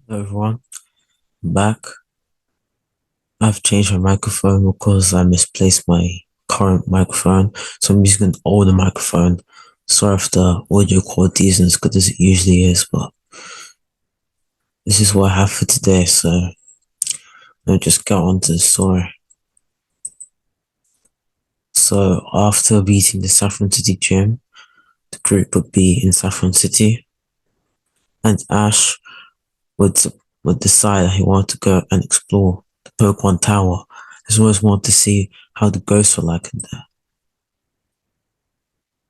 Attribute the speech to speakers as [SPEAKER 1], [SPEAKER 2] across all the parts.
[SPEAKER 1] Hello everyone, I'm back. I've changed my microphone because I misplaced my current microphone, so I'm using an older microphone. Sorry if the audio quality isn't as good as it usually is, but this is what I have for today, so I'll just get on to the story. So after beating the Saffron City gym, the group would be in Saffron City, and Ash would would decide that he wanted to go and explore the Pokemon Tower, as well as want to see how the ghosts were like in there.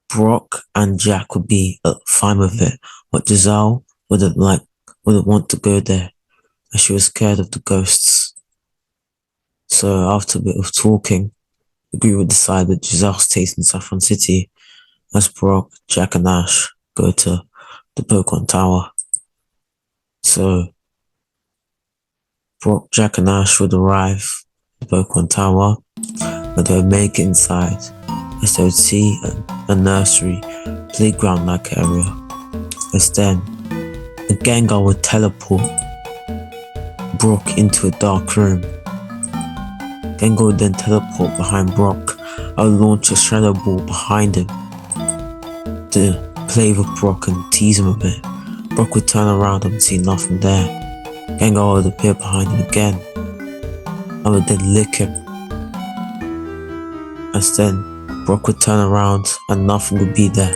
[SPEAKER 1] Brock and Jack would be fine with it, but Giselle wouldn't want to go there, as she was scared of the ghosts. So after a bit of talking, the group would decide that Giselle stays in Saffron City, as Brock, Jack, and Ash go to the Pokemon Tower. So Brock, Jack, and Ash would arrive at the Pokemon Tower, but they would make it inside, as they would see a nursery, playground-like area. As then, a Gengar would teleport Brock into a dark room. Gengar would then teleport behind Brock and launch a Shadow Ball behind him to play with Brock and tease him a bit. Brock would turn around and see nothing there. Gengar would appear behind him again and would then lick him. As then, Brock would turn around and nothing would be there.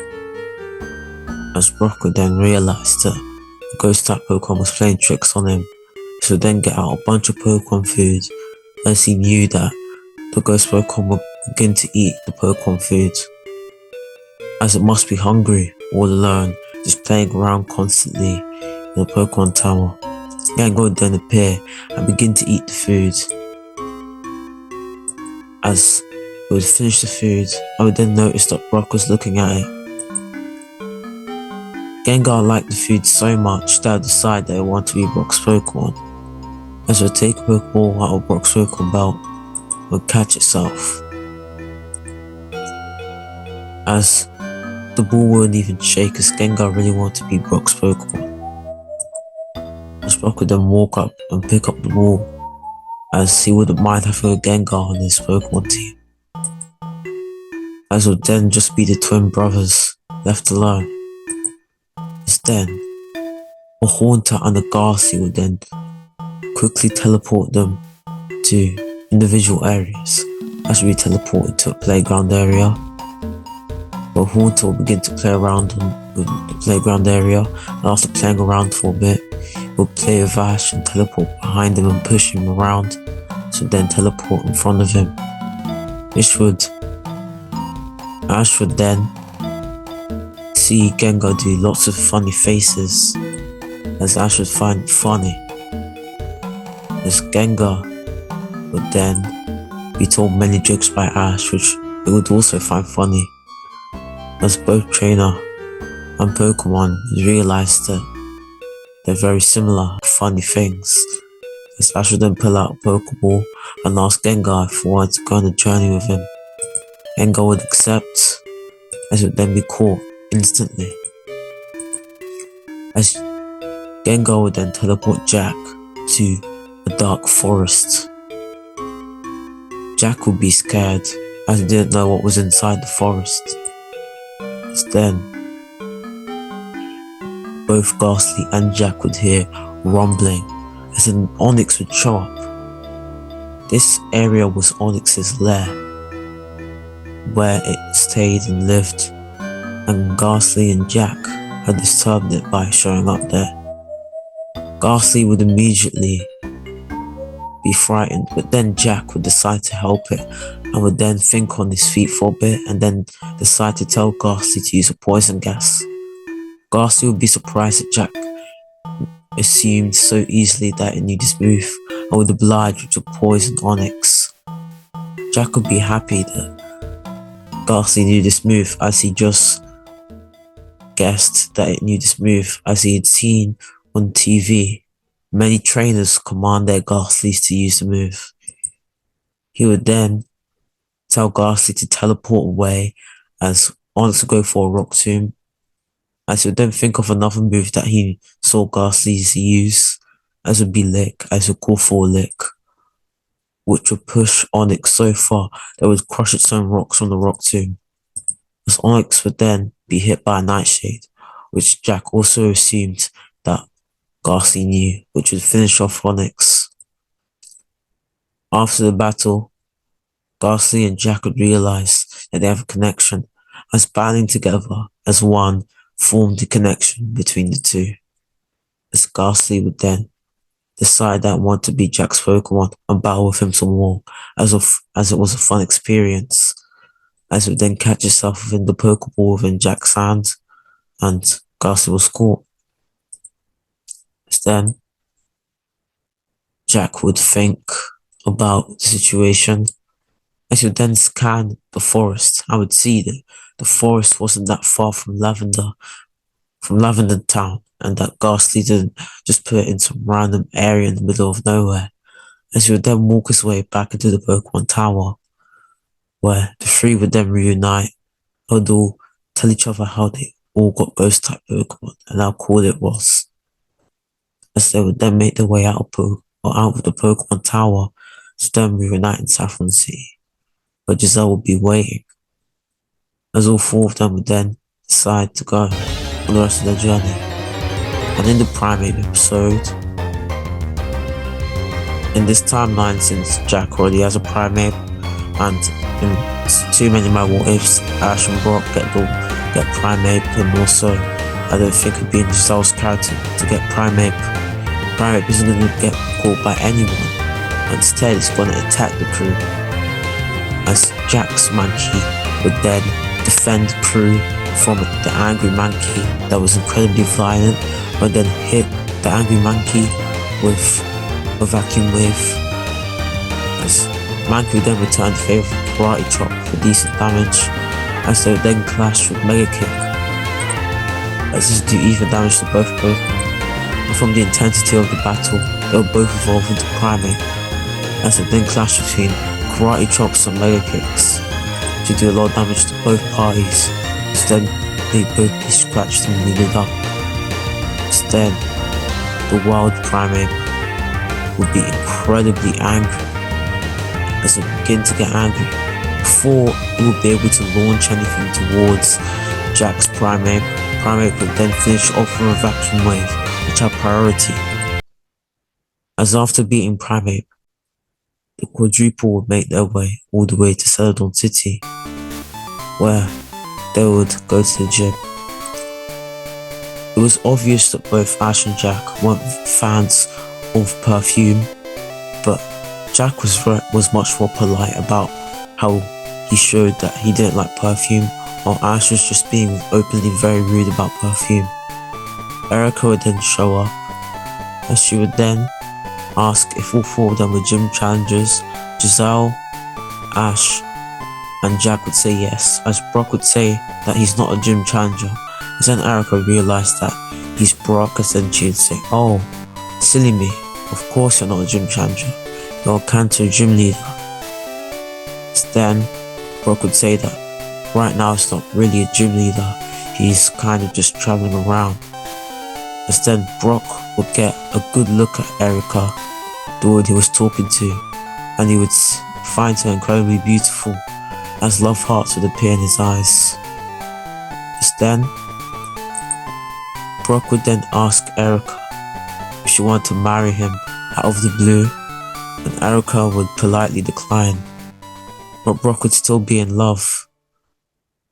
[SPEAKER 1] As Brock would then realize that the ghost type Pokemon was playing tricks on him, so would then get out a bunch of Pokemon food, as he knew that the ghost Pokemon would begin to eat the Pokemon food, as it must be hungry, all alone, just playing around constantly in the Pokemon Tower. Gengar would then appear and begin to eat the food. As he would finish the food, I would then notice that Brock was looking at it. Gengar liked the food so much that I decided that I wanted to be Brock's Pokemon. As it would take a Pokeball out of Brock's Pokemon belt, it would catch itself. As the ball wouldn't even shake, as Gengar really wanted to be Brock's Pokemon. As Brock would then walk up and pick up the ball, as he wouldn't mind having a Gengar on his Pokemon team. As it would then just be the twin brothers left alone. As then, a Haunter and a Ghastly would then quickly teleport them to individual areas, as we teleported to a playground area. But Haunter will begin to play around with the playground area, and after playing around for a bit, he'll play with Ash and teleport behind him and push him around, so then teleport in front of him. Ash would then see Gengar do lots of funny faces, as Ash would find it funny. As Gengar would then be told many jokes by Ash, which he would also find funny. As both trainer and Pokemon realized that they're very similar, funny things. As Ash would then pull out a Pokeball and ask Gengar if he wanted to go on a journey with him. Gengar would accept, as it would then be caught instantly. As Gengar would then teleport Jack to a dark forest. Jack would be scared, as he didn't know what was inside the forest. As then, both Ghastly and Jack would hear rumbling, as an Onix would show up. This area was Onix's lair, where it stayed and lived, and Ghastly and Jack had disturbed it by showing up there. Ghastly would immediately be frightened, but then Jack would decide to help it, and would then think on his feet for a bit, and then decide to tell Ghastly to use a poison gas. Ghastly would be surprised that Jack assumed so easily that it knew this move, and would oblige to poison Onix. Jack would be happy that Ghastly knew this move, as he just guessed that it knew this move, as he had seen on TV many trainers command their Ghastlies to use the move. He would then tell Ghastly to teleport away, as Onix would go for a Rock Tomb, as he would then think of another move that he saw Ghastlies use, as would be lick, as would call for a lick, which would push Onyx so far that it would crush its own rocks from the rock tomb. As Onyx would then be hit by a nightshade, which Jack also assumed that Ghastly knew, which would finish off Onyx. After the battle, Ghastly and Jack would realize that they have a connection, as banding together as one formed the connection between the two. As Ghastly would then decide that want to be Jack's Pokémon and battle with him some more, as it was a fun experience. As it would then catch itself within the Pokeball within Jack's hand, and Ghastly was caught. As then Jack would think about the situation, as he would then scan the forest. I would see that the forest wasn't that far from Lavender Town, and that Ghastly didn't just put it in some random area in the middle of nowhere. As he would then walk his way back into the Pokemon Tower, where the three would then reunite, and all tell each other how they all got ghost type Pokemon and how cool it was. As they would then make their way out of the Pokemon Tower to then reunite in Saffron City, where Giselle would be waiting. As all four of them would then decide to go on the rest of their journey. And in the Primate episode, in this timeline, since Jack already has a Primate, and in too many of my what ifs, Ash and Brock get Primate, and also I don't think it'd be in Giselle's character to get Primate. Primate isn't going to get caught by anyone, instead it's going to attack the crew. As Jack's Mankey would then defend the crew from the angry Mankey that was incredibly violent, but then hit the angry Mankey with a vacuum wave. As Mankey would then return the favour of Karate Chop for decent damage, as they would then clash with Mega Kick, as this would do even damage to both Pokemon. And from the intensity of the battle, they would both evolve into Primate, as they then clash between Karate Chops and Mega Kicks to do a lot of damage to both parties. Instead, they both be scratched and needed up. Instead, the wild Primate would be incredibly angry, as it would begin to get angry before it would be able to launch anything towards Jack's Primate. Primate would then finish off with a vacuum wave, which had priority. As after beating Primate, the quadruple would make their way all the way to Celadon City, where they would go to the gym. It was obvious that both Ash and Jack weren't fans of perfume, but Jack was much more polite about how he showed that he didn't like perfume, while Ash was just being openly very rude about perfume. Erica would then show up, as she would then ask if all four of them were gym challengers. Giselle, Ash, and Jack would say yes, as Brock would say that he's not a gym challenger. As then Erica realized that he's Brock, as then she would say, "Oh, silly me, of course you're not a gym challenger, you're a Kanto gym leader." As then Brock would say that right now it's not really a gym leader, he's kind of just traveling around. As then Brock would get a good look at Erica, the one he was talking to, and he would find her incredibly beautiful, as love hearts would appear in his eyes. As then Brock would then ask Erica if she wanted to marry him out of the blue, and Erica would politely decline, but Brock would still be in love.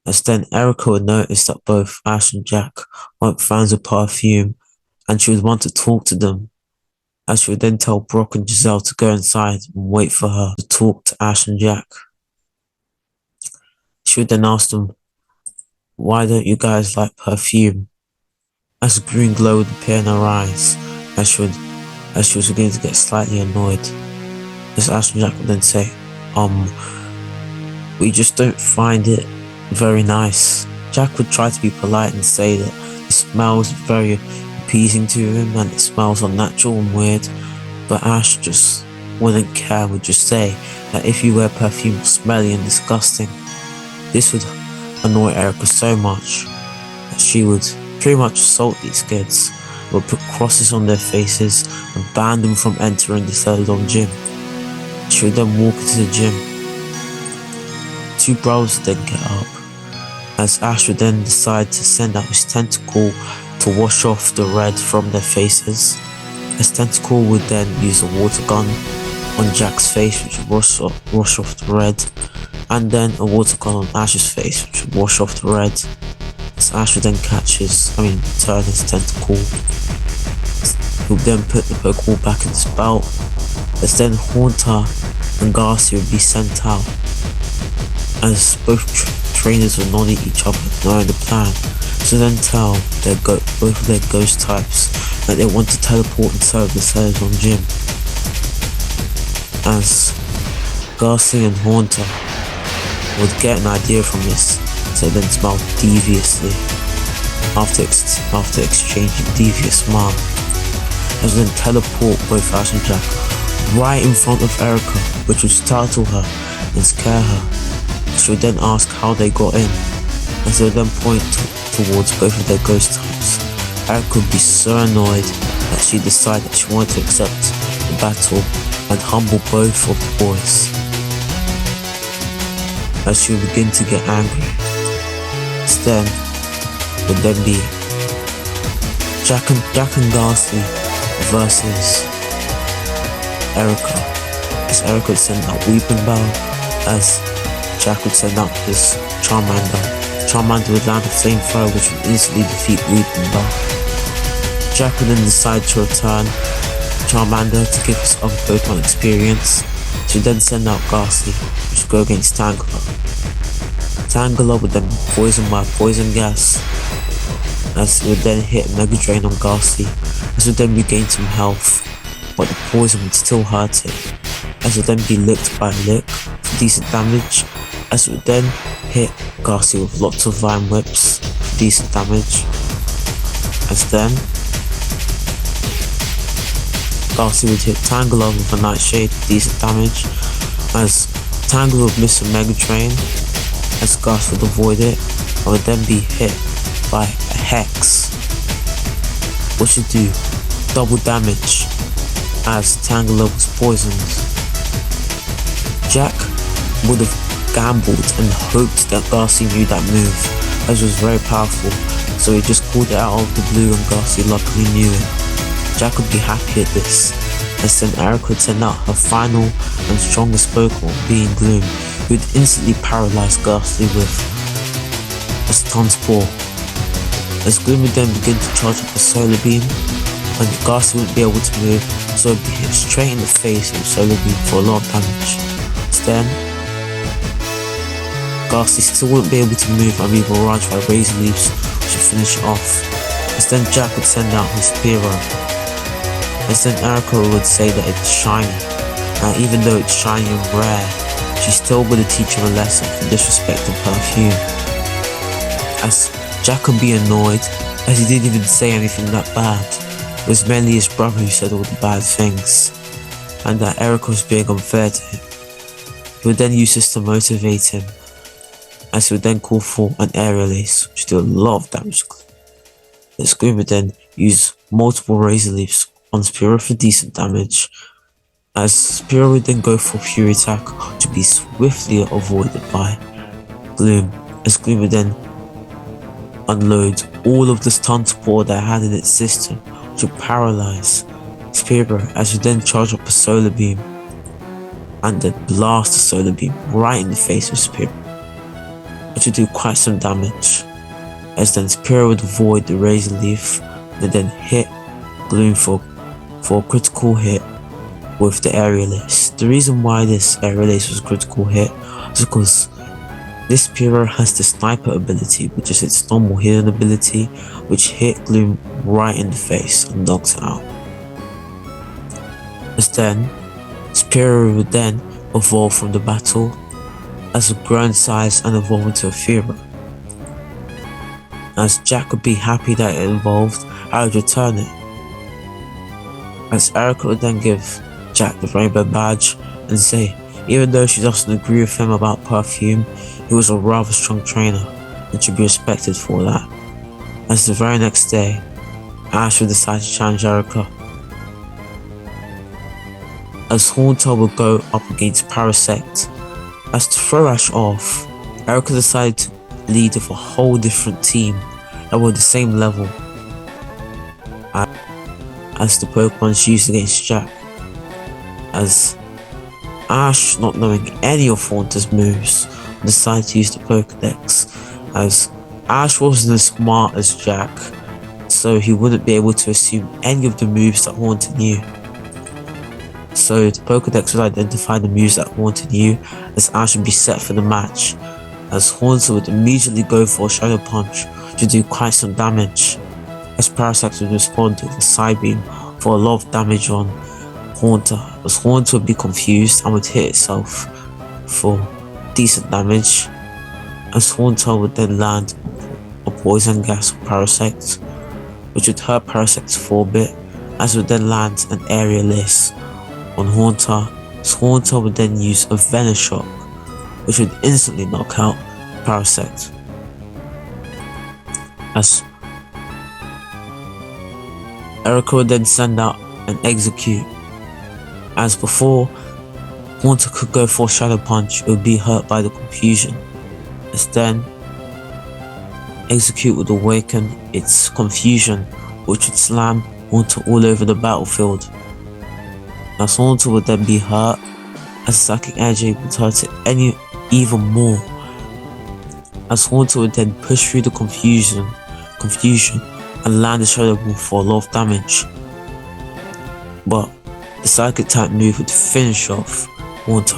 [SPEAKER 1] As then Erica would notice that both Ash and Jack weren't fans of perfume, and she would want to talk to them, as she would then tell Brock and Giselle to go inside and wait for her to talk to Ash and Jack. She would then ask them, "Why don't you guys like perfume?" As a green glow would appear in her eyes, as she was beginning to get slightly annoyed. As Ash and Jack would then say, "We just don't find it very nice." Jack would try to be polite and say that the smell is very appeasing to him and it smells unnatural and weird, but Ash just wouldn't care, would just say that if you wear perfume it's smelly and disgusting. This would annoy Erica so much that she would pretty much assault these kids, would put crosses on their faces and ban them from entering the Celadon gym. She would then walk into the gym. Two brothers would then get up, as Ash would then decide to send out his tentacle to wash off the red from their faces. His tentacle would then use a water gun on Jack's face, which would wash off the red, and then a water gun on Ash's face, which would wash off the red. As Ash would then turn his tentacle. He would then put the Pokeball back in his belt. As then Haunter and Garcia would be sent out, as both trainers would nod at each other, knowing the plan, to then tell both of their ghost types that they want to teleport inside the Celadon gym. As Garcia and Haunter would get an idea from this, so then smile deviously after exchanging devious smiles, as then teleport both Ash and Jack right in front of Erica, which would startle her and scare her. She would then ask how they got in, as they would then point towards both of their ghost types. Erica would be so annoyed that she decided that she wanted to accept the battle and humble both of the boys, as she would begin to get angry. Then would then be Jack and Garcia versus Erica, as Erica would send out Weeping Bell, as Jack would send out his Charmander. Charmander would land a flamethrower, which would instantly defeat Weeping Bell. Jack would then decide to return Charmander to give his other Pokemon experience. She would then send out Garcia, which would go against Tangela. Tangela would then be poisoned by poison gas, as it would then hit Mega Drain on Garcia. This would then regain some health, but the poison would still hurt it, as it would then be licked by a lick for decent damage, as it would then hit Garcia with lots of Vine Whips for decent damage, as then Garcia would hit Tangela with a Nightshade for decent damage, as Tangela would miss a Mega Drain, as Garcia would avoid it, and would then be hit by a Hex, which would do double damage, as Tangela was poisoned. Jack would have gambled and hoped that Garcia knew that move, as it was very powerful, so he just called it out of the blue and Garcia luckily knew it. Jack would be happy at this, as then Eric would send out her final and strongest Pokemon, being Gloom, who would instantly paralyze Garcia with a Stun Spore. As Gloom would then begin to charge up a Solar Beam, and Garcia wouldn't be able to move, so it would be hit straight in the face with Solar Beam for a lot of damage. Then Garcia still wouldn't be able to move and be barraged by Razor Leaves, which would finish it off. As then Jack would send out his Spearow. As then Erica would say that it's shiny, and even though it's shiny and rare, she still would teach him a lesson for disrespecting Perfume. As Jack would be annoyed, as he didn't even say anything that bad. It was mainly his brother who said all the bad things, and that Erica was being unfair to him. He would then use this to motivate him, as he would then call for an Aerial Ace, which did a lot of damage. As Gloom would then use multiple Razor Leaves on Spearow for decent damage, as Spearow would then go for Fury Attack to be swiftly avoided by Gloom, as Gloom would then unload all of the Stun Spore that it had in its system, which would paralyze Spearow, as he would then charge up a Solar Beam and then blast the Solar Beam right in the face of Spearow, which would do quite some damage, as then Spearow would avoid the Razor Leaf and then hit Gloom for a critical hit with the Aerial Ace. The reason why this Aerial Ace was a critical hit is because this Spearow has the Sniper ability, which is its normal hidden ability, which hit Gloom right in the face and knocks it out. As then, Spearow would then evolve from the battle as a grow in size and evolve into a Fearow. As Jack would be happy that it evolved, I would return it. As Erica would then give Jack the Rainbow Badge and say, even though she doesn't agree with him about Perfume, he was a rather strong trainer and should be respected for that. As the very next day, Ash would decide to challenge Erica. As Haunter would go up against Parasect. As to throw Ash off, Erica decided to lead with a whole different team that were the same level as the Pokemon she used against Jack. As Ash, not knowing any of Haunter's moves, decided to use the Pokedex, as Ash wasn't as smart as Jack, so he wouldn't be able to assume any of the moves that Haunter knew. So the Pokedex would identify the moves that Haunter knew, as Ash would be set for the match, as Haunter would immediately go for a Shadow Punch to do quite some damage, as Parasect would respond with a Psybeam for a lot of damage on Haunter, as Haunter would be confused and would hit itself for decent damage, as Haunter would then land a Poison Gas on Parasect, which would hurt Parasect for a bit, as it would then land an Aerialist on Haunter, as Haunter would then use a Venoshock, which would instantly knock out Parasect. As Erica would then send out an Execute. As before, Haunter could go for Shadow Punch, it would be hurt by the confusion. As then, Execute would awaken its confusion, which would slam Haunter all over the battlefield. As Haunter would then be hurt, as Psychic Energy would hurt it even more. As Haunter would then push through the confusion and land a Shadow Ball for a lot of damage. But the Psychic type move would finish off Haunter,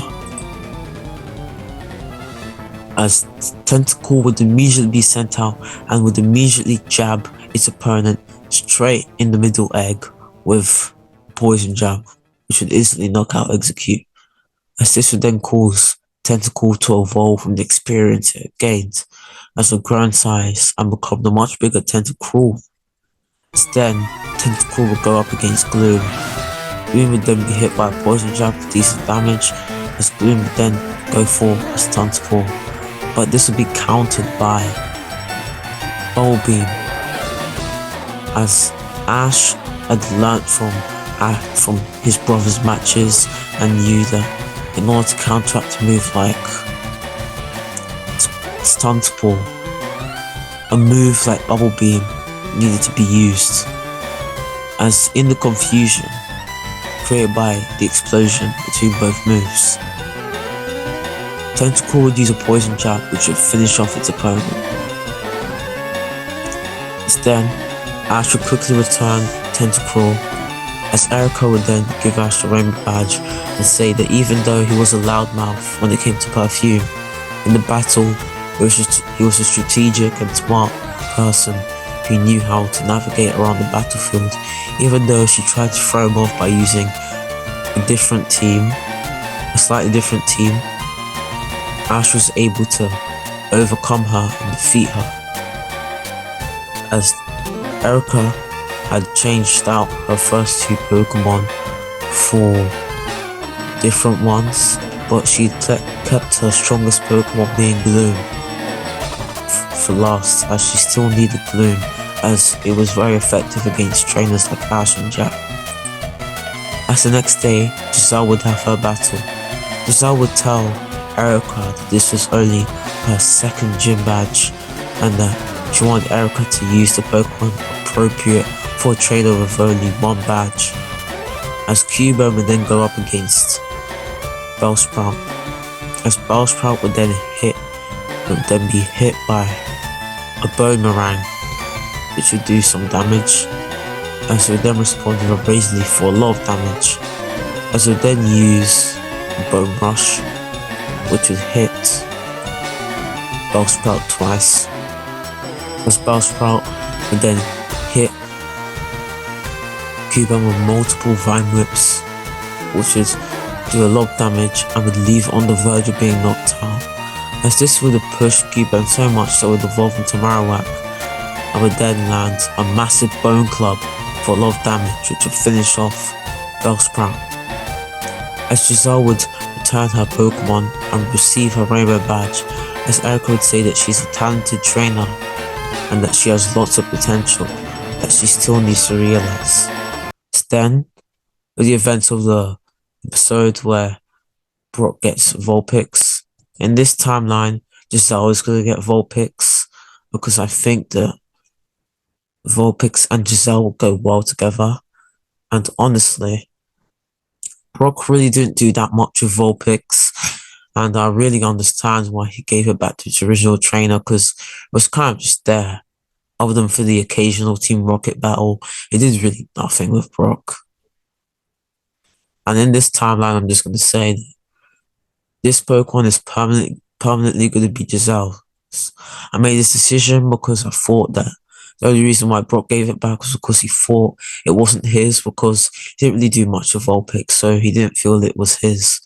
[SPEAKER 1] as Tentacle would immediately be sent out and would immediately jab its opponent straight in the middle egg with Poison Jab, which would instantly knock out Execute, as this would then cause Tentacle to evolve from the experience it gained as a grown size and become the much bigger Tentacruel. As then, Tentacle would go up against Gloom. Gloom would then be hit by a Poison Jab for decent damage, as Gloom would then go for a Stunt Pull, but this would be countered by Bubble Beam, as Ash had learnt from his brother's matches and knew that in order to counteract a move like Stunt Pull, a move like Bubble Beam needed to be used, as in the confusion created by the explosion between both moves, Tentacle would use a Poison Jab which would finish off its opponent. Then, Ash would quickly return Tentacruel, as Erica would then give Ash the Rainbow Badge and say that even though he was a loudmouth when it came to perfume, in the battle he was a strategic and smart person who knew how to navigate around the battlefield. Even though she tried to throw him off by using a slightly different team, Ash was able to overcome her and defeat her, as Erica had changed out her first two Pokemon for different ones, but she kept her strongest Pokemon being Gloom for last, as she still needed Gloom, as it was very effective against trainers like Ash and Jack. As the next day, Giselle would have her battle. Giselle would tell Erica that this was only her second gym badge, and that she wanted Erica to use the Pokemon appropriate for a trainer with only one badge, as Cubone would then go up against Bellsprout, as Bellsprout would then be hit by a Boomerang, which would do some damage, as it would then respond with a Razor Leaf for a lot of damage, as it would then use a Bone Rush, which would hit Bellsprout twice, as Bellsprout would then hit Cubone with multiple Vine Whips, which would do a lot of damage and would leave it on the verge of being knocked out, as this would have pushed Cubone so much that it would evolve into Marowak and would then land a massive Bone Club for a lot of damage, which would finish off Bellsprout. As Giselle would return her Pokemon and receive her Rainbow Badge, as Erica would say that she's a talented trainer and that she has lots of potential, that she still needs to realize. It's then, with the events of the episode where Brock gets Vulpix. In this timeline, Giselle is going to get Vulpix because I think that Vulpix and Giselle will go well together. And honestly, Brock really didn't do that much with Vulpix. And I really understand why he gave it back to its original trainer because it was kind of just there. Other than for the occasional Team Rocket battle, it did really nothing with Brock. And in this timeline, I'm just going to say that this Pokemon is permanently going to be Giselle's. I made this decision because I thought that the only reason why Brock gave it back was because he thought it wasn't his because he didn't really do much of Vulpix, so he didn't feel it was his.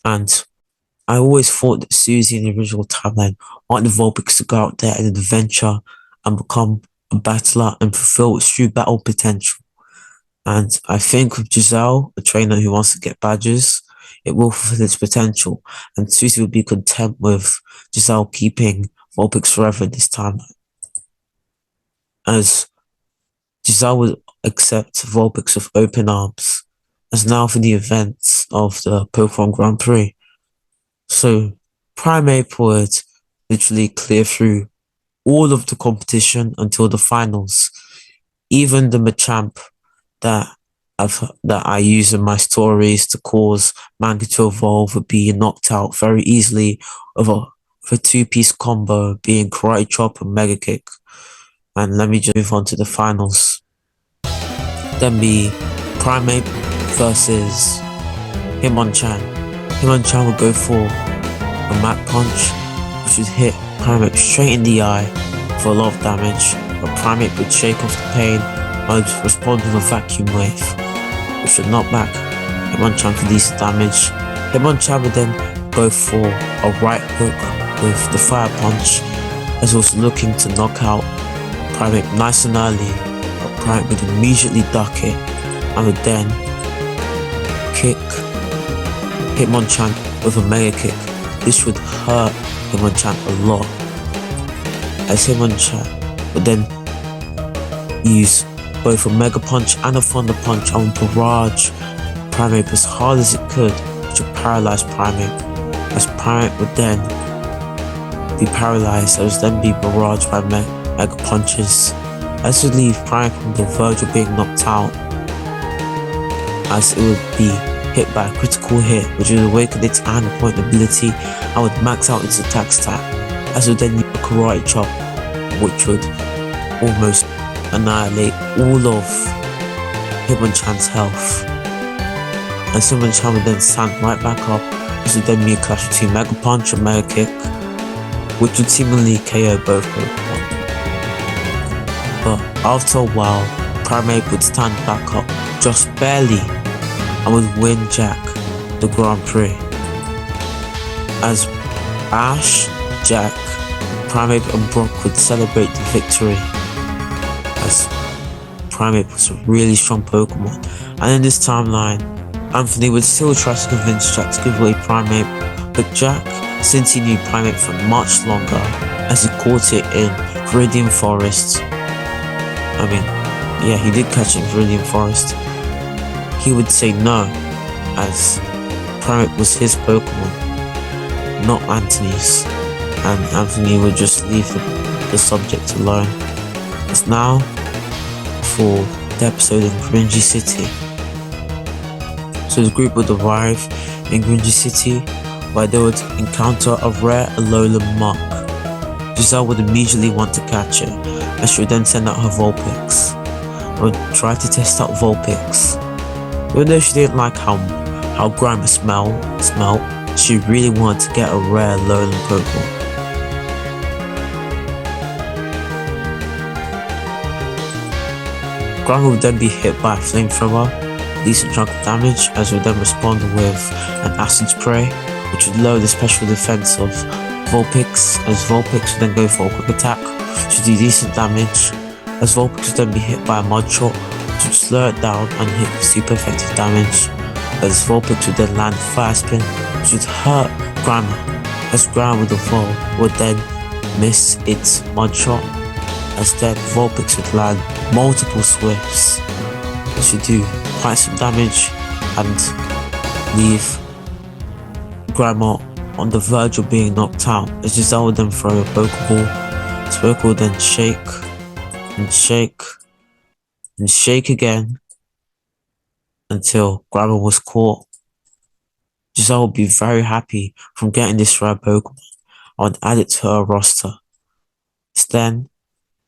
[SPEAKER 1] And I always thought that Susie in the original timeline wanted Vulpix to go out there in an adventure and become a battler and fulfill its true battle potential. And I think with Giselle, a trainer who wants to get badges, it will fulfill its potential. And Susie will be content with Giselle keeping Vulpix forever this time. As Giselle would accept Vulpix with open arms. As now for the events of the Pokemon Grand Prix. So Primeape would literally clear through all of the competition until the finals. Even the Machamp that I use in my stories to cause Manga to evolve would be knocked out very easily with a two-piece combo being Karate Chop and Mega Kick. And let me just move on to the finals. Then be Primeape versus Hitmonchan. Hitmonchan would go for a Mach Punch, which would hit Primeape straight in the eye for a lot of damage, but Primeape would shake off the pain and would respond with a Vacuum Wave, which would knock back Hitmonchan for decent damage. Hitmonchan would then go for a right hook with the Fire Punch, as also looking to knock out Primeape nice and early, but Primeape would immediately duck it and would then kick Hitmonchan with a Mega Kick. This would hurt Hitmonchan a lot, as Hitmonchan would then use both a Mega Punch and a Thunder Punch and barrage Primeape as hard as it could, which would paralyze Primeape, as Primeape would then be paralyzed and would then be barraged by Mega Punches. This would leave Primeape on the verge of being knocked out, as it would be hit by a critical hit, which would awaken its hand point ability and would max out its attack stat, as it would then use a Karate Chop, which would almost annihilate all of Hitmonchan's health. And Hitmonchan would then stand right back up, as would then be a clash between Mega Punch and Mega Kick, which would seemingly KO both Pokemon. But after a while, Primeape would stand back up, just barely, and would win Jack the Grand Prix. As Ash, Jack, Primeape and Brock would celebrate the victory, as Primeape was a really strong Pokemon. And in this timeline, Anthony would still try to convince Jack to give away Primeape, but Jack, since he knew Primeape for much longer, as he caught it in Viridian Forest, he did catch it in Viridian Forest, he would say no, as Primeape was his Pokemon, not Anthony's, and Anthony would just leave the subject alone. It's now for the episode in Gringy City. So the group would arrive in Gringy City, where they would encounter a rare Alolan Muck. Giselle would immediately want to catch it, and she would then send out her Vulpix. Would try to test out Vulpix. Even though she didn't like how Grimer smelled, she really wanted to get a rare Alolan Pokemon. Grimer would then be hit by a flamethrower, decent chunk of damage, as it would then respond with an acid spray, which would lower the special defense of Vulpix, as Vulpix would then go for a quick attack, which would do decent damage, as Vulpix would then be hit by a Mud Shot, which would slow it down and hit with super effective damage, as Vulpix would then land Fire Spin, which would hurt Grimer, as Grimer would evolve, would then miss its Mud Shot, as then Vulpix would land multiple swifts, which would do quite some damage and leave Grandma on the verge of being knocked out. As Giselle would then throw a Pokeball. This Pokeball would then shake and shake and shake again until Grandma was caught. Giselle would be very happy from getting this rare Pokemon and add it to her roster. Then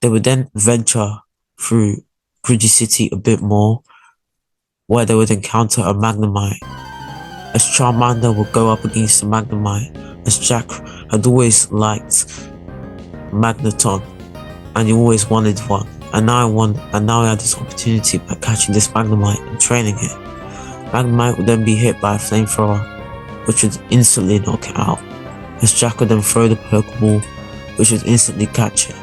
[SPEAKER 1] they would then venture through Gridgy City a bit more, where they would encounter a Magnemite. As Charmander would go up against the Magnemite, as Jack had always liked Magneton and he always wanted one, and now he had this opportunity by catching this Magnemite and training it. Magnemite would then be hit by a flamethrower, which would instantly knock it out, as Jack would then throw the Pokeball, which would instantly catch it.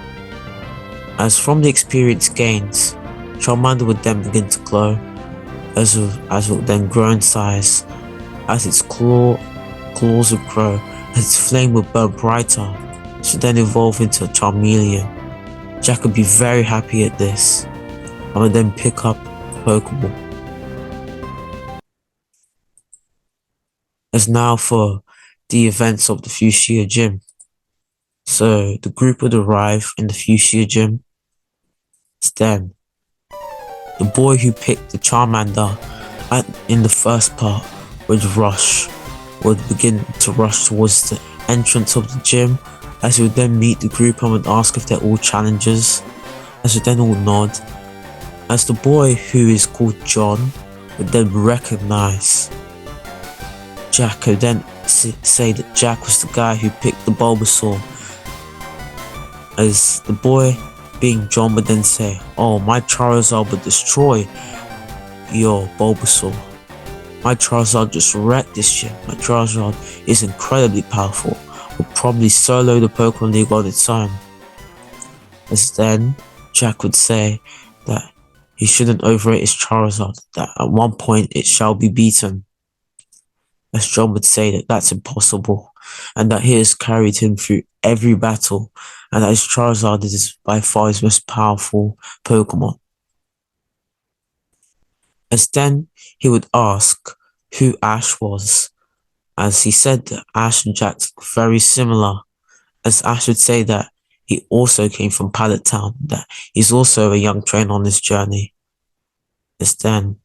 [SPEAKER 1] As from the experience gains, Charmander would then begin to glow, as it would then grow in size, as its claws would grow, as its flame would burn brighter, which would then evolve into a Charmeleon. Jack would be very happy at this, and would then pick up the Pokeball. As now for the events of the Fuchsia Gym. So the group would arrive in the Fuchsia Gym. Then the boy who picked the Charmander in the first part would begin to rush towards the entrance of the gym, as he would then meet the group and would ask if they're all challengers, as would then all nod, as the boy who is called John would then recognize Jack, would then say that Jack was the guy who picked the Bulbasaur, as the boy being John would then say, "Oh, my Charizard would destroy your Bulbasaur. My Charizard just wrecked this shit. My Charizard is incredibly powerful. Will probably solo the Pokemon League on its own." As then Jack would say that he shouldn't overrate his Charizard, that at one point it shall be beaten. As John would say that that's impossible, and that he has carried him through every battle, and that his Charizard is by far his most powerful Pokemon. As then he would ask who Ash was, as he said that Ash and Jack look very similar, as Ash would say that he also came from Pallet Town, that he's also a young trainer on this journey. As then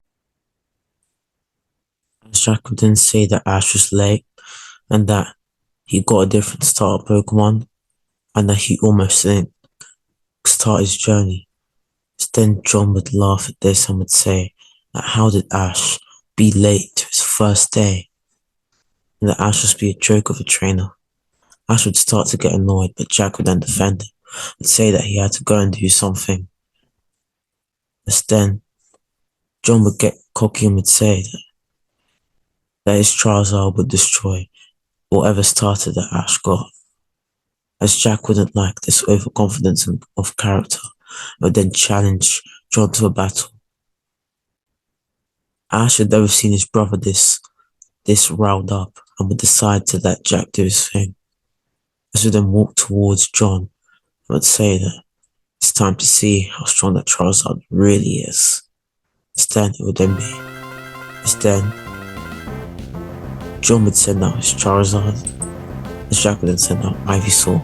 [SPEAKER 1] Jack would then say that Ash was late, and that he got a different start of Pokemon, and that he almost didn't start his journey. Then John would laugh at this and would say that how did Ash be late to his first day, and that Ash must be a joke of a trainer. Ash would start to get annoyed, but Jack would then defend him and say that he had to go and do something. As then John would get cocky and would say that his Charizard would destroy whatever starter that Ash got, as Jack wouldn't like this overconfidence of character, but then challenge John to a battle. Ash had never seen his brother this riled up, and would decide to let Jack do his thing, as he then walk towards John and would say that it's time to see how strong that Charizard really is. Then it would then be, then John would send out his Charizard, as Jack would then send out Ivysaur.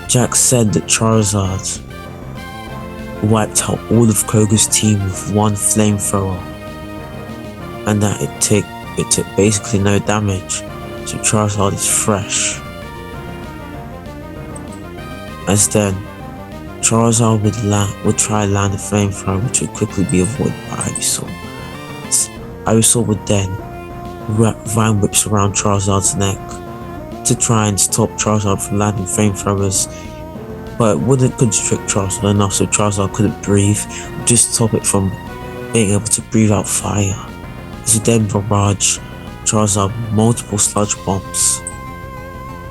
[SPEAKER 1] Jack said that Charizard wiped out all of Koga's team with one flamethrower, and that it took basically no damage, so Charizard is fresh. As then Charizard would try and land a flamethrower, which would quickly be avoided by Ivysaur. Ivysaur would then wrap Vine Whips around Charizard's neck to try and stop Charizard from landing flamethrowers, but it wouldn't constrict Charizard enough so Charizard couldn't breathe, just stop it from being able to breathe out fire. As it then barrage Charizard with multiple sludge bombs.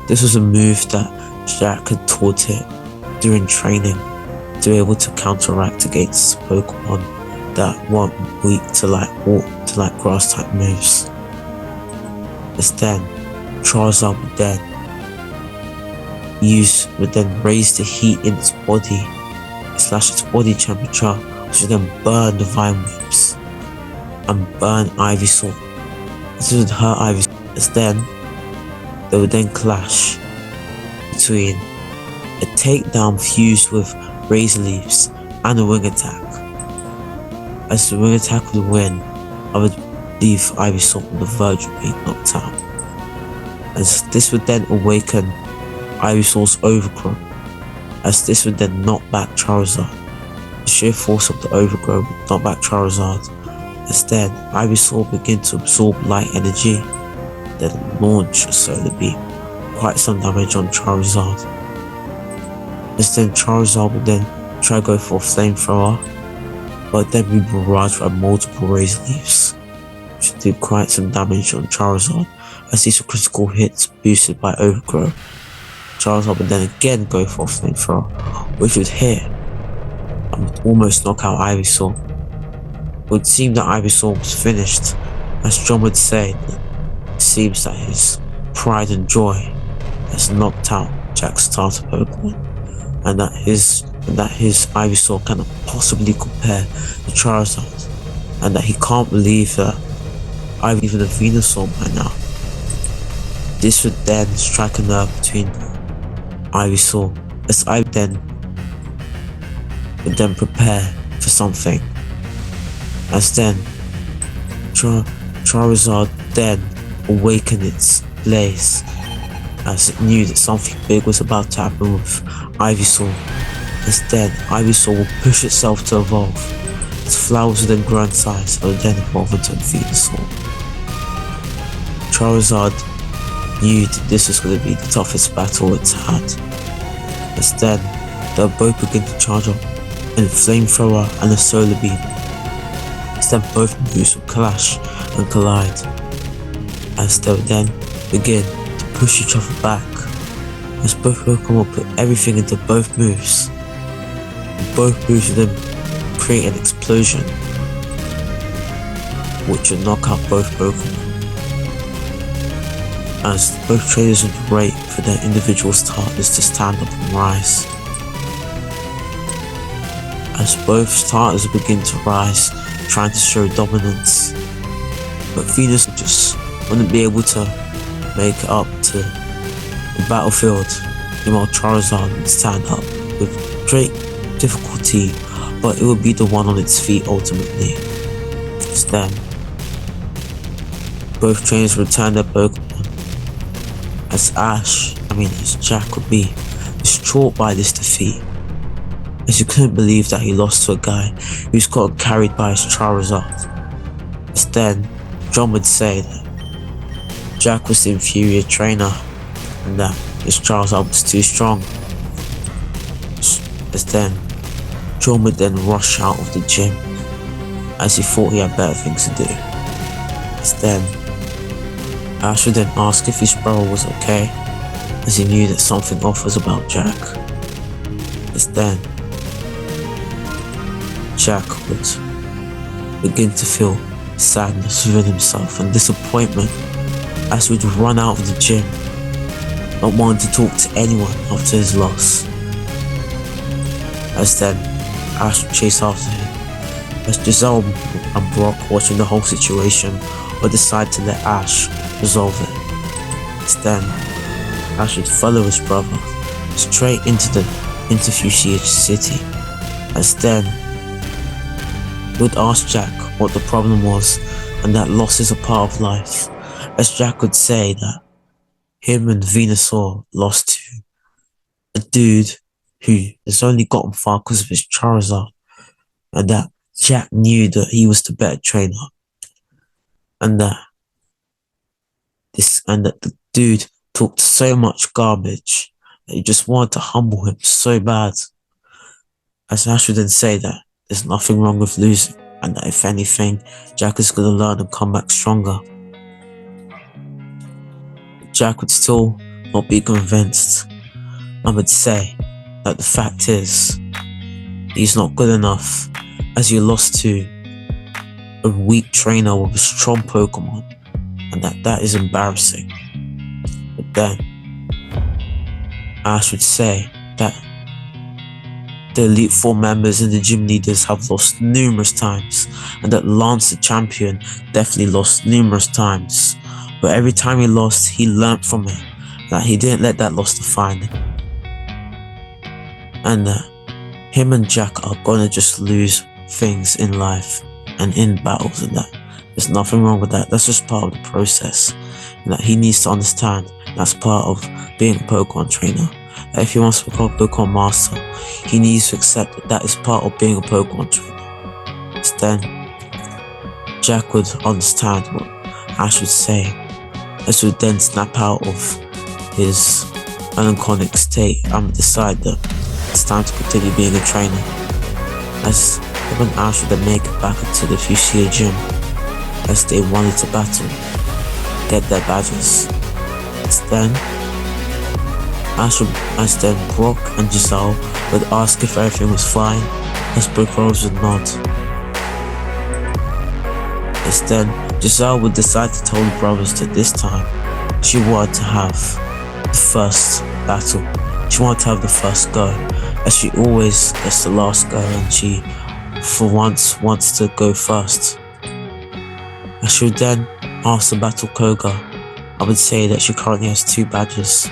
[SPEAKER 1] This was a move that Jack had taught it during training to be able to counteract against Pokemon that weren't weak to grass type moves. As then Charizard would then raise the heat in its body, slash its body temperature, which would then burn the vine whips and burn Ivysaur. This would hurt Ivysaur, as then they would then clash between a takedown fused with razor leaves and a wing attack. As the wing attack would win, I would leave Ivysaur on the verge of being knocked out, as this would then awaken Ivysaur's overgrowth, as this would then knock back Charizard. The sheer force of the overgrowth would knock back Charizard, as then Ivysaur would begin to absorb light energy, then launch a solar beam, quite some damage on Charizard. As then Charizard would then try to go for a flamethrower, but then be barraged by multiple razor leaves, which would do quite some damage on Charizard, as these were critical hits boosted by overgrowth. Charizard would then again go for a flamethrower, which would hit and would almost knock out Ivysaur. It would seem that Ivysaur was finished, as John would say that it seems that his pride and joy has knocked out Jack's starter Pokemon, and that his Ivysaur cannot possibly compare to Charizard, and that he can't believe that I've even a Venusaur by now. This would then strike a nerve between Ivysaur, as I then would then prepare for something, as then Charizard then awakened its blaze, as it knew that something big was about to happen with Ivysaur. As then Ivysaur will push itself to evolve, its flowers will then grow in size and will then evolve into a Venusaur. Charizard knew that this was going to be the toughest battle it's had, as then they'll both begin to charge up in a flamethrower and a solar beam, as then both moves will clash and collide, as they'll then begin to push each other back, as both Pokemon will put everything into both moves. Both moves will then create an explosion, which will knock out both Pokemon, as both trainers would wait for their individual starters to stand up and rise. As both starters begin to rise, trying to show dominance, but Venus just wouldn't be able to make it up to the battlefield, while Charizard would stand up with great difficulty, but it would be the one on its feet ultimately. It's them. Both trainers return their Pokemon, as Jack would be distraught by this defeat, as he couldn't believe that he lost to a guy who's gotten carried by his Charizard. As then, John would say that Jack was the inferior trainer, and that his Charizard was too strong. As then, John would then rush out of the gym, as he thought he had better things to do. As then, Ash would then ask if his brother was okay, as he knew that something off was about Jack. As then, Jack would begin to feel sadness within himself and disappointment, as he would run out of the gym, not wanting to talk to anyone after his loss. As then, Ash would chase after him, as Giselle and Brock, watching the whole situation, would decide to let Ash resolve it. As then, Ash would follow his brother straight into Fuchsia City, as then he would ask Jack what the problem was, and that loss is a part of life, as Jack would say that him and Venusaur lost to a dude who has only gotten far because of his Charizard, and that Jack knew that he was the better trainer, and that the dude talked so much garbage that he just wanted to humble him so bad. As Ash would then say that there's nothing wrong with losing, and that if anything, Jack is going to learn and come back stronger. Jack would still not be convinced, and would say that the fact is, he's not good enough, as he lost to a weak trainer with a strong Pokemon, and that is embarrassing. But then, Ash would say that the Elite Four members and the gym leaders have lost numerous times, and that Lance the champion definitely lost numerous times. But every time he lost, he learnt from it, that he didn't let that loss define him. And him and Jack are gonna just lose things in life and in battles and that. There's nothing wrong with that. That's just part of the process. And that he needs to understand that's part of being a Pokemon trainer. That if he wants to become a Pokemon master, he needs to accept that that is part of being a Pokemon trainer. So then Jack would understand what Ash would say. Ash would then snap out of his melancholic state and decide that it's time to continue being a trainer. As him and Ash would then make it back into the Fuchsia gym, as they wanted to battle, get their badges. As then Brock and Giselle would ask if everything was fine, as both brothers would nod. As then Giselle would decide to tell the brothers that this time she wanted to have the first battle. She wanted to have the first go, as she always gets the last go and she for once wants to go first. I should then ask to battle Koga. I would say that she currently has 2 badges.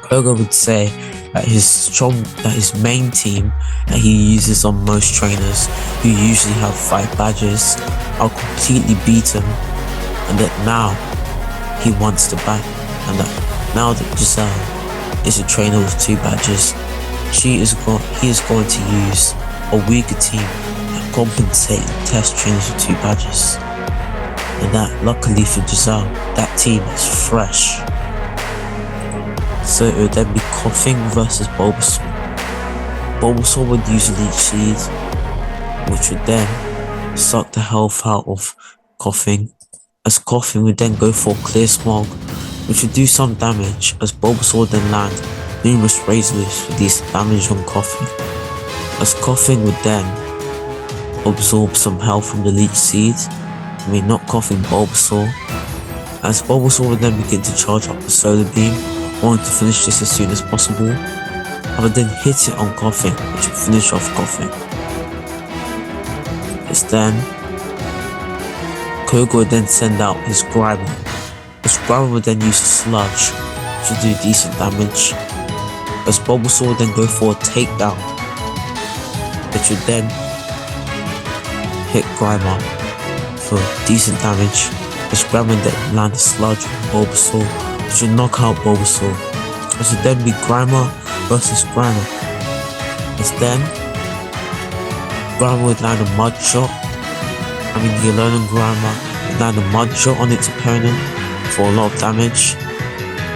[SPEAKER 1] Koga would say that his main team that he uses on most trainers who usually have 5 badges are completely beaten, and that now he wants to battle, and that now that Giselle is a trainer with 2 badges, he is going to use a weaker team that compensate and test trainers with 2 badges. And that, luckily for Giselle, that team is fresh. So it would then be Coughing versus Bulbasaur. Bulbasaur would use Leech Seed, which would then suck the health out of Coughing, as Coughing would then go for Clear Smog, which would do some damage, as Bulbasaur would then land numerous Razor Leafs for decent damage on Coughing, as Coughing would then absorb some health from the Leech Seed. Not Coughing, Bulbasaur, as Bulbasaur would then begin to charge up the Solar Beam, wanting to finish this as soon as possible. I would then hit it on Coughing, which would finish off Coughing. As then Koga would then send out his Grimer. His Grimer would then use a Sludge, which would do decent damage, as Bulbasaur would then go for a Takedown, which would then hit Grimer for decent damage. As Grimer then land a Sludge on Bulbasaur, which would knock out Bulbasaur. This would then be Grimer versus Grimer. As then Grimer would land a Mud Shot. The Alolan Grimer would land a Mud Shot on its opponent for a lot of damage,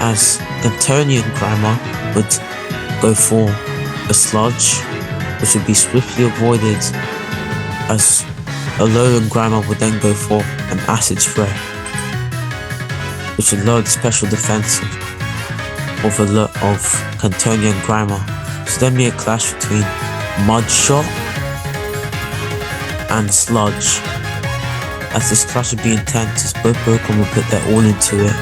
[SPEAKER 1] as Cantonian Grimer would go for a Sludge, which would be swiftly avoided, as Alolan Grimer would then go for an Acid Spray, which would lower the special defense of Cantonian Grimer. So then be a clash between Mud Shot and Sludge, as this clash would be intense, as both Pokemon would put their all into it,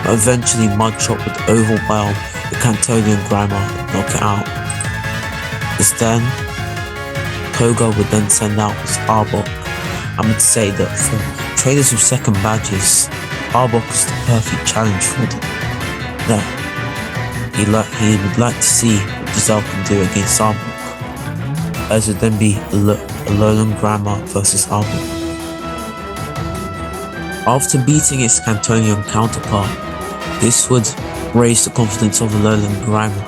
[SPEAKER 1] but eventually Mud Shot would overwhelm the Cantonian Grimer and knock it out. As then Koga would then send out his Arbok. I would say that for trainers with 2nd badges, Arbok is the perfect challenge for them. That he would like to see what Giselle can do against Arbok, as it would then be Alolan Grimer versus Arbok. After beating its Cantonian counterpart, this would raise the confidence of Alolan Grimer,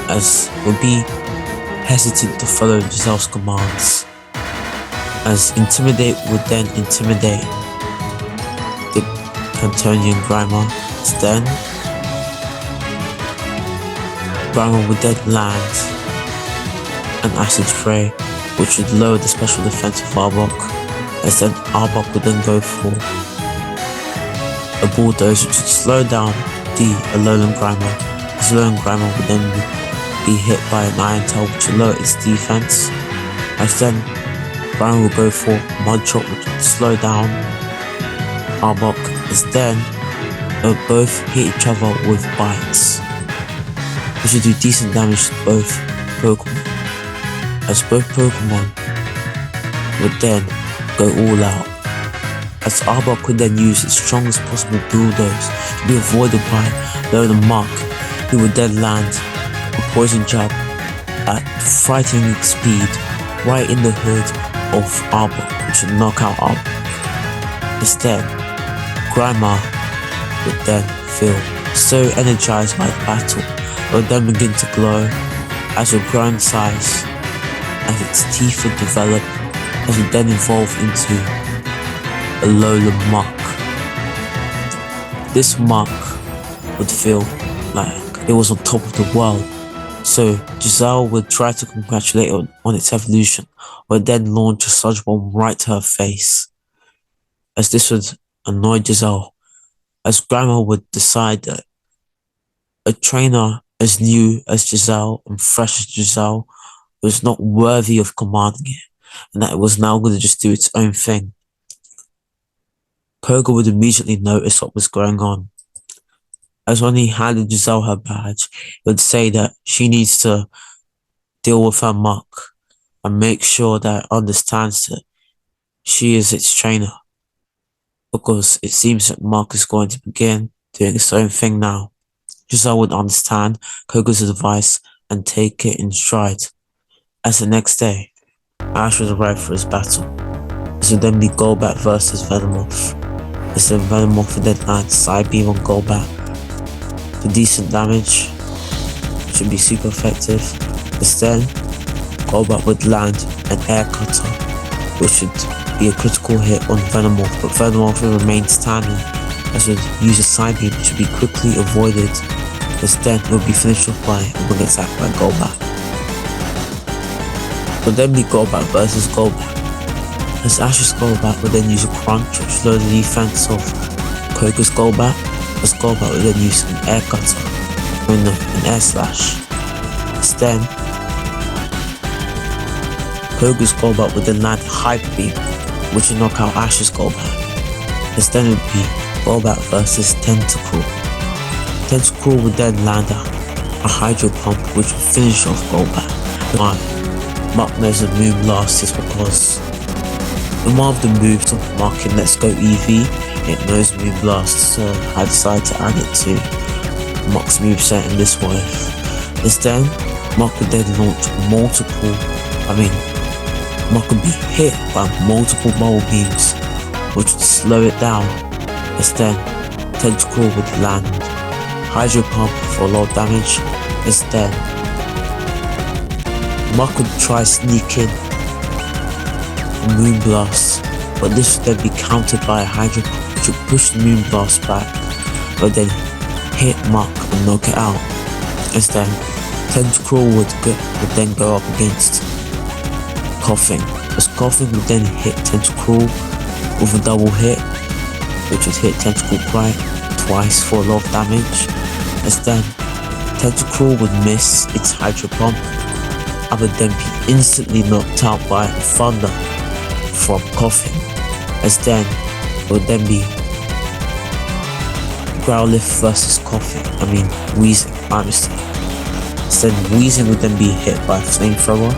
[SPEAKER 1] as would be hesitant to follow Giselle's commands, as Intimidate would then intimidate the Cantonian Grimer. Then Grimer would then land an Acid Spray, which would lower the special defense of Arbok, as then Arbok would then go for a Bulldoze, which would slow down the Alolan Grimer. This Alolan Grimer would then be hit by an Iron Tail, which would lower its defense, as then Grimer will go for Mud Shot, which would slow down Arbok, as then they'll both hit each other with bites, which would do decent damage to both Pokemon. as both Pokémon would then go all out, as Arbok could then use its strongest possible bulldoze to be avoided by Lola Muk, who would then land a poison jab at frightening speed right in the hood of Arbok, which would knock out Arbok. Instead, Grandma would then feel so energized by the battle, it would then begin to glow as it would grow in size, as its teeth would develop, as it would then evolve into a Lola Muk. This Muk would feel like it was on top of the world, so Giselle would try to congratulate it on its evolution, but then launch a sludge bomb right to her face, as this would annoy Giselle, as Grandma would decide that a trainer as new as Giselle and fresh as Giselle was not worthy of commanding it, and that it was now going to just do its own thing. Koga would immediately notice what was going on, as when he handed Giselle her badge, he would say that she needs to deal with her Muk and make sure that it understands that she is its trainer, because it seems that Muk is going to begin doing its own thing now. Giselle would understand Koga's advice and take it in stride. As the next day, Ash would arrive for his battle. This would then be Golbat versus Venomoth. As then Venomoth would then add Side Beam on Golbat for decent damage, which would be super effective. As then, Golbat would land an Air Cutter, which would be a critical hit on Venomoth, but Venomoth would remain standing, as it would use a Side Beam which would be quickly avoided, as then it would be finished off by and would get attacked by Golbat. It would then be Golbat versus Golbat, as Ash's Golbat would then use a Crunch which lowered the defense of Koga's Golbat, as Golbat would then use an Air Cutter, or no, an Air Slash. As then, Koga's Golbat would then land a Hyper Beam, which would knock out Ash's Golbat. As then it would be Golbat versus Tentacruel. Tentacruel would then land a Hydro Pump, which would finish off Golbat. Why Muk knows the Moonblast is because in one of the moves of Muk in Let's Go EV, it knows Moonblast, so I decided to add it to Muk's moveset in this way. As then, Muk would then launch Muk would be hit by multiple bubble beams, which would slow it down. As then, Tentacruel would land Hydro Pump for a lot of damage. As then, Muk would try sneak in a Moonblast, but this would then be countered by a Hydro Pump, which would push the Moonblast back, but then hit Muk and knock it out. As then, Tentacruel would then go up against Coughing, as Coughing would then hit Tentacruel with a double hit, which would hit Tentacruel twice for a lot of damage. As then, Tentacruel would miss its Hydro Pump and would then be instantly knocked out by Thunder from Coughing. As then, it would then be Growlithe versus Weezing, my mistake. As then, Weezing would then be hit by a Flamethrower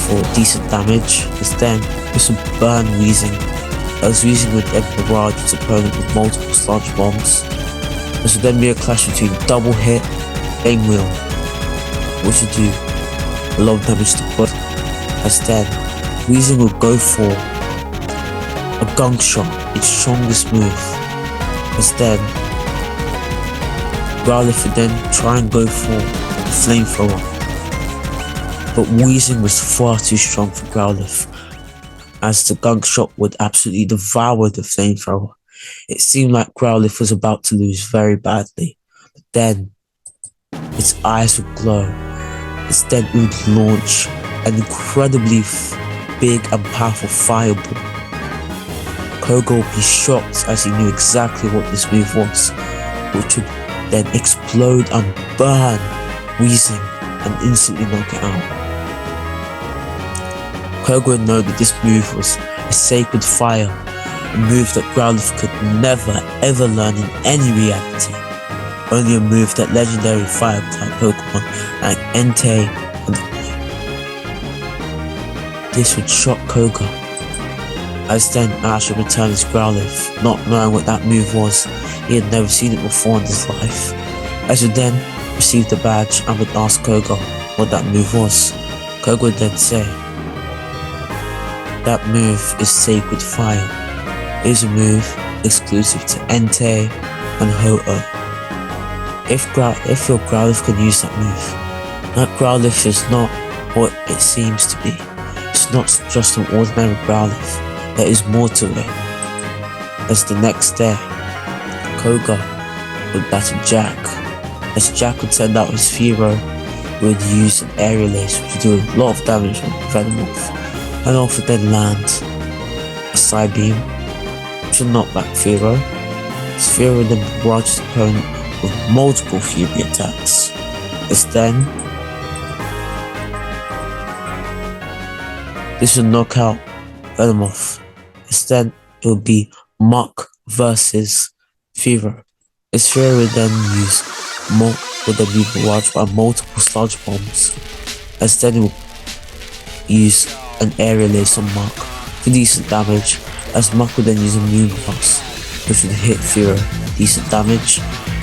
[SPEAKER 1] for decent damage. As then, this would burn Weezing, as Weezing would then barrage its opponent with multiple sludge bombs. This would then be a clash between double hit, Flame Wheel, which would do a lot of damage to put. As then, Weezing would go for a Gunk Shot, its strongest move. As then, Growlithe would then try and go for a Flamethrower, but Weezing was far too strong for Growlithe, as the Gunk Shot would absolutely devour the Flamethrower. It seemed like Growlithe was about to lose very badly, but then its eyes would glow. Instead, it would launch an incredibly big and powerful fireball. Koga would be shocked as he knew exactly what this move was, which would then explode and burn Weezing and instantly knock it out. Koga would know that this move was a Sacred Fire, a move that Growlithe could never ever learn in any reality. Only a move that legendary Fire-type Pokemon like Entei and this would shock Koga, as then Ash would return his Growlithe, not knowing what that move was. He had never seen it before in his life. Ash would then receive the badge and would ask Koga what that move was. Koga would then say, "That move is Sacred Fire. It is a move exclusive to Entei and Ho-Oh. If your Growlithe can use that move, that Growlithe is not what it seems to be. It's not just an ordinary Growlithe. There is more to it." As the next day, Koga would battle Jack. As Jack would send out his Fearow, he would use an Aerial Ace, which would do a lot of damage on Venomoth, and off would then land a Psybeam, which would knock back Fearow. His Fearow would then barrage his opponent with multiple Fury attacks. As then, this would knock out Venomoth. As then, it would be Muk versus Fearow. His Fearow would then be barraged by multiple Sludge Bombs. As then, it would use an Aerial Ace on Muk for decent damage. As Muk would then use a Moonblast, which would hit Fearow, decent damage.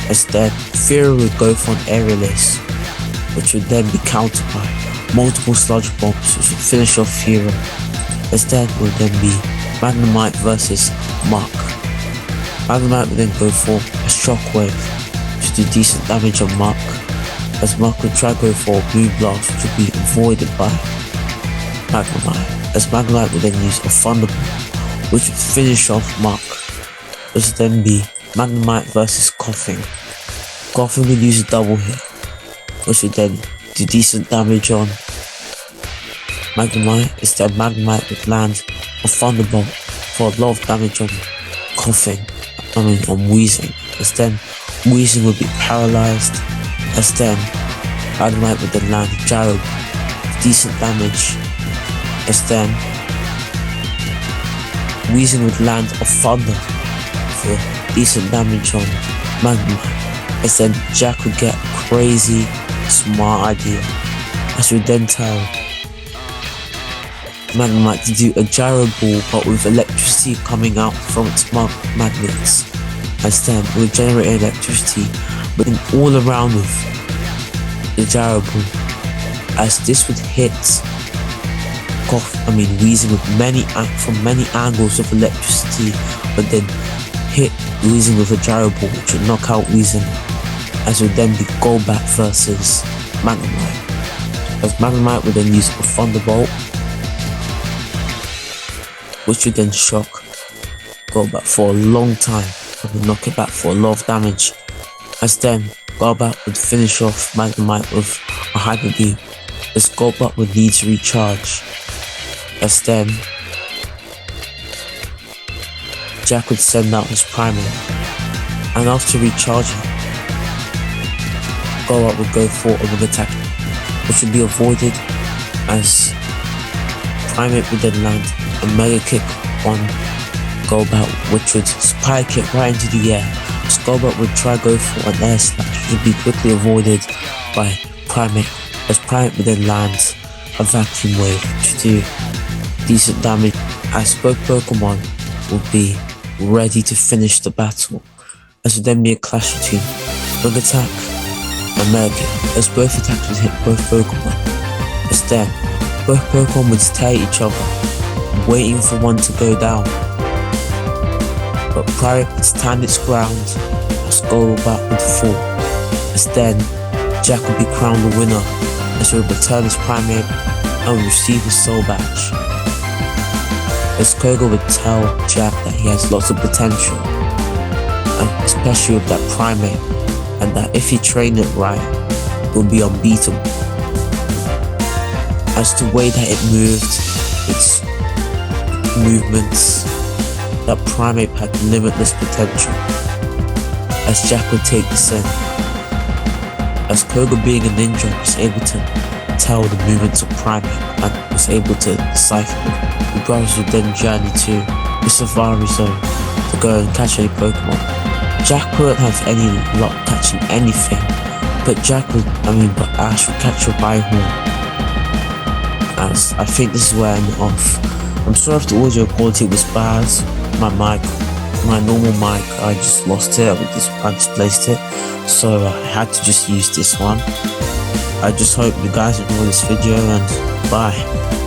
[SPEAKER 1] As then, Fearow would go for an Aerial Ace, which would then be countered by multiple Sludge Bombs, which would finish off Fearow. As then, would then be Magnemite versus Muk. Magnemite would then go for a Shockwave, which would do decent damage on Muk. As Muk would try to go for a Moonblast, which would be avoided by Magnemite. As Magnemite would then use a Thunderbolt, which would finish off Muk. This would then be Magnemite versus Koffing. Koffing would use a double hit, which would then do decent damage on Magnemite. Instead, Magnemite would land a Thunderbolt for a lot of damage on Koffing, on Weezing. As then, Weezing would be paralyzed. As then, Magnemite would then land a Gyro with decent damage. As then, Weezing would land a Thunder for decent damage on Magnemite. As then, Jack would get a crazy smart idea, as he would then tell Magnemite to do a Gyro Ball but with electricity coming out from its magnets. As then, it would generate electricity moving all around with the Gyro Ball, as this would hit Weezing with from many angles of electricity, but then hit Weezing with a Gyro Ball, which would knock out Weezing, as it would then be Golbat versus Magnemite. As Magnemite would then use a Thunderbolt, which would then shock Golbat for a long time and would knock it back for a lot of damage. As then, Golbat would finish off Magnemite with a Hyper Beam, as Golbat would need to recharge. As then, Jack would send out his Primeape, and after recharging, Golbat would go for a Mega Attack, which would be avoided, as Primeape would then land a Mega Kick on Golbat, which would spike it right into the air. So Golbat would try to go for an Air Slash, which would be quickly avoided by Primeape, as Primeape would then land a Vacuum Wave, which would do decent damage, as both Pokemon would be ready to finish the battle. As would then be a clash between Mega Attack and Mega Kick, as both attacks would hit both Pokemon. As then, both Pokemon would stare at each other, waiting for one to go down. But Primeape would stand its ground, as Golbat would fall. As then, Jack would be crowned the winner, as he would return his Primeape and would receive his Soul Badge. As Koga would tell Jack that he has lots of potential, and especially with that Primeape, and that if he trained it right, it would be unbeatable. As the way that it moved, its movements, that Primeape had limitless potential, as Jack would take this in. As Koga, being a ninja, was able to tell the movements of Primeape and was able to decipher them. The brothers would then journey to the Safari Zone to go and catch any Pokemon. Jack wouldn't have any luck catching anything, but Ash would catch a Rhyhorn, and guys, I think this is where I went off. I'm sorry if the audio quality was bad. My normal mic, I just lost it. I displaced it, so I had to just use this one. I just hope you guys enjoy this video, and bye.